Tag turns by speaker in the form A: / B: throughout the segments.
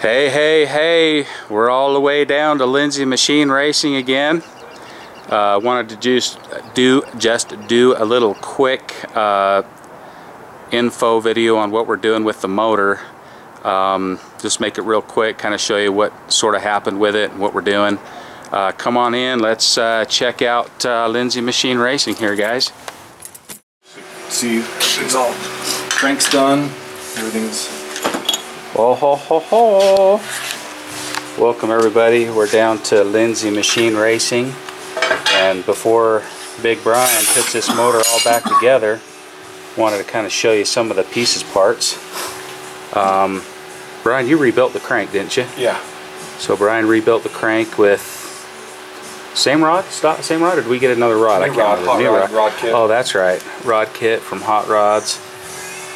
A: Hey, we're all the way down to Lindsay Machine Racing again. Wanted to just do a little quick info video on what we're doing with the motor. Just make it real quick, kind of show you what sort of happened with it and what we're doing. Come on in, let's check out Lindsay Machine Racing here, guys.
B: See, it's all cranks done, everything's...
A: Oh ho ho ho! Welcome everybody, we're down to Lindsay Machine Racing, and before Big Bryan puts this motor all back together, wanted to kind of show you some of the pieces parts. Bryan, you rebuilt the crank, didn't you?
B: Yeah.
A: So Bryan rebuilt the crank with same rod? Same rod, or did we get another rod?
B: Rod kit.
A: Oh, that's right. Rod kit from Hot Rods.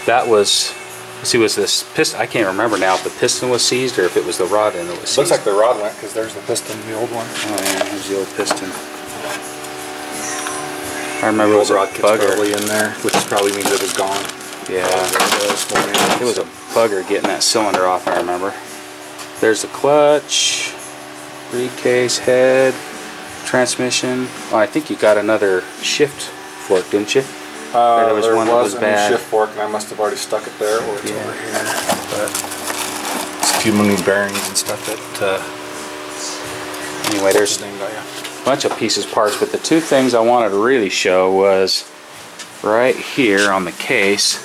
A: That was, see, was this piston? I can't remember now if the piston was seized or if it was the rod and it was seized.
B: Looks like the rod went because there's the piston, the old one.
A: Oh yeah, there's the old piston. I remember it was
B: rod
A: a
B: kit's
A: bugger.
B: probably in there, which probably means it was gone.
A: Yeah, it was a bugger getting that cylinder off, I remember. There's the clutch, briefcase, head, transmission. Oh, I think you got another shift fork, didn't you?
B: There was
A: one that was bad.
B: Shift fork, and I must have already stuck it there, or it's over here. But it's a few new bearings and stuff that.
A: Anyway, there's a bunch of pieces, parts, but the two things I wanted to really show was right here on the case.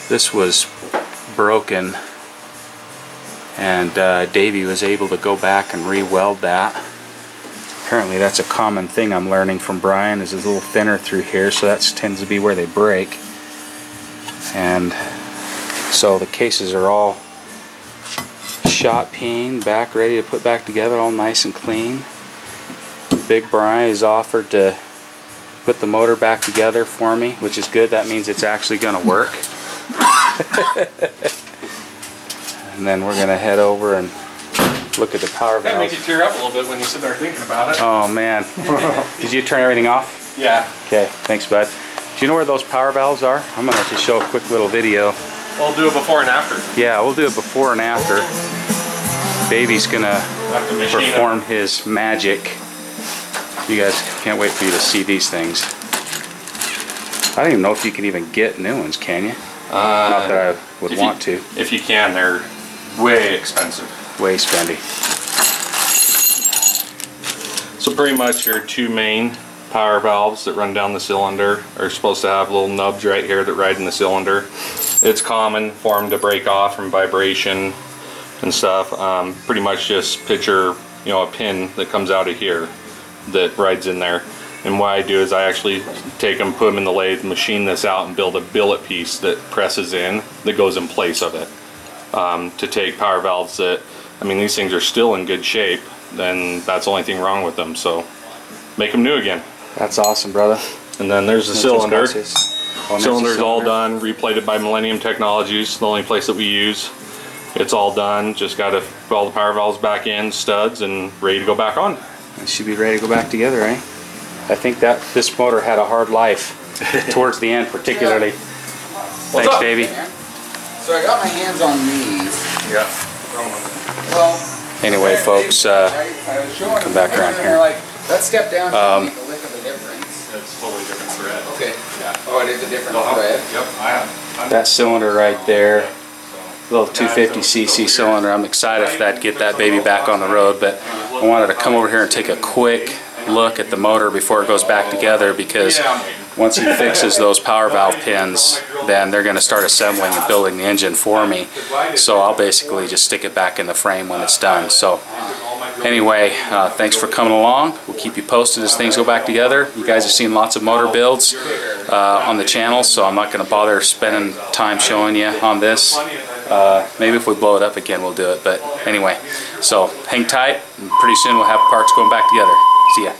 A: This was broken, and Davey was able to go back and re-weld that. Apparently that's a common thing I'm learning from Bryan, is it's a little thinner through here, so that tends to be where they break. And so the cases are all shot peened, back ready to put back together, all nice and clean. Big Bryan has offered to put the motor back together for me, which is good. That means it's actually going to work. And then we're going to head over and look at the power valves.
C: That makes you tear up a little bit when you sit there thinking about it.
A: Oh man. Did you turn everything off?
C: Yeah.
A: Okay, thanks bud. Do you know where those power valves are? I'm going to just show a quick little video.
C: We'll do it before and after.
A: Yeah, we'll do it before and after. Baby's going to perform his magic. You guys, can't wait for you to see these things. I don't even know if you can even get new ones, can you? Not that I would want to.
C: If you can, they're way expensive.
A: Way spendy.
C: So pretty much your two main power valves that run down the cylinder are supposed to have little nubs right here that ride in the cylinder. It's common for them to break off from vibration and stuff. Pretty much just picture, you know, a pin that comes out of here that rides in there. And what I do is I actually take them, put them in the lathe, machine this out, and build a billet piece that presses in, that goes in place of it. To take power valves that, I mean, these things are still in good shape, then that's the only thing wrong with them, so make them new again.
A: That's awesome, brother.
C: And then there's the cylinder. Cylinder's all done, replated by Millennium Technologies, the only place that we use. It's all done, just got to put all the power valves back in, studs, and ready to go back on.
A: It should be ready to go back together, eh? I think that this motor had a hard life towards the end, particularly. Thanks, Davey.
D: So I got my hands on these.
C: Yeah.
D: Well,
A: anyway, folks, come back around here.
D: Like, let's step down and make a lick of the difference.
C: It's totally different thread.
D: Okay. Yeah. Oh, it is a different thread.
C: Yep. I have.
A: That cylinder right there, little 250cc cylinder. I'm excited for that to get that baby back on the road, but I wanted to come over here and take a quick look at the motor before it goes back together, because once he fixes those power valve pins, then they're going to start assembling and building the engine for me. So I'll basically just stick it back in the frame when it's done. So anyway, thanks for coming along. We'll keep you posted as things go back together. You guys have seen lots of motor builds on the channel, so I'm not going to bother spending time showing you on this. Maybe if we blow it up again, we'll do it. But anyway, so hang tight, and pretty soon we'll have parts going back together. See ya.